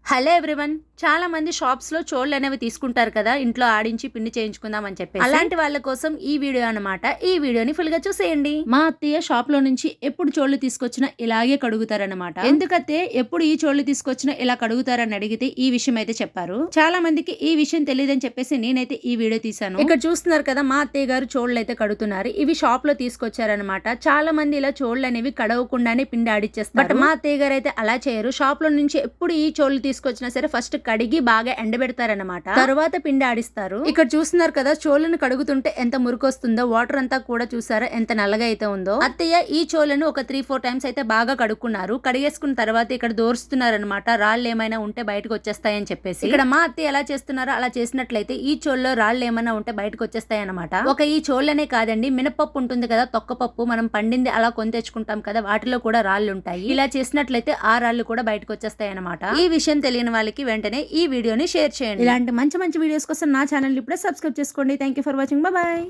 Hello everyone, చాలా మంది shops లో చోళ్ళు అనేవి తీసుకుంటారు కదా, ఇంట్లో ఆడించి పిండి చేయించుకుందాం అని చెప్పి. అలాంటి వాళ్ళ కోసం ఈ వీడియో అన్నమాట. ఈ వీడియోని ఫుల్ గా చూసేయండి. మా అత్తయ్య షాప్ లో నుంచి ఎప్పుడు చోళ్ళు తీసుకొచ్చినా ఇలాగే కడుగుతారన్నమాట. ఎందుకంటే ఎప్పుడు ఈ చోళ్ళు తీసుకొచ్చినా ఇలా కడుగుతారని అడిగితే ఈ విషయం అయితే చెప్పారు. చాలా మందికి ఈ విషయం తెలియదని చెప్పేసి నేనైతే ఈ వీడియో తీసాను. ఇక్కడ చూస్తున్నారు కదా, మా అత్తయ్య గారు చోళ్ళు అయితే కడుగుతున్నారు. ఇవి షాప్ లో తీసుకొచ్చారనమాట. చాలా మంది ఇలా చోళ్ళు అనేవి కడవకుండానే పిండి ఆడిచ్చేస్తారు. బట్ మా అత్తయ్య గారు అయితే అలా చేయరు. షాప్ లో నుంచి ఎప్పుడు ఈ చోళ్ళు తీసుకొచ్చినా సరే ఫస్ట్ కడిగి బాగా ఎండబెడతారనమాట. తర్వాత పిండి ఆడిస్తారు. ఇక్కడ చూస్తున్నారు కదా, చోళ్ళను కడుగుతుంటే ఎంత మురికొస్తుందో. వాటర్ అంతా కూడా చూసారా ఎంత నల్లగా అయితే ఉందో. అత్తయ్య ఈ చోళ్ళను ఒక 3-4 టైమ్స్ అయితే బాగా కడుక్కున్నారు. కడిగేసుకున్న తర్వాత ఇక్కడ దోరుస్తున్నారనమాట. రాళ్ళు ఏమైనా ఉంటే బయటకు వచ్చేస్తాయని చెప్పేసి. ఇక్కడ మా అత్తయ్య ఎలా చేస్తున్నారో అలా చేసినట్లయితే ఈ చోళ్ళలో రాళ్ళు ఏమైనా ఉంటే బయటకు వచ్చేస్తాయి అనమాట. ఒక ఈ చోళ్ళనే కాదండి, మినపప్పు ఉంటుంది కదా, తొక్కపప్పు మనం పండింది అలా కొని తెచ్చుకుంటాం కదా, వాటిలో కూడా రాళ్ళు ఉంటాయి. ఇలా చేసినట్లయితే ఆ రాళ్ళు కూడా బయటకు వచ్చేస్తాయి అనమాట. ఈ విషయం తెలియని వాళ్ళకి వెంటనే ఈ వీడియోని షేర్ చేయండి. ఇలాంటి మంచి మంచి వీడియోస్ కోసం నా ఛానల్ ఇప్పుడే సబ్స్క్రైబ్ చేసుకోండి. Thank you for watching. Bye.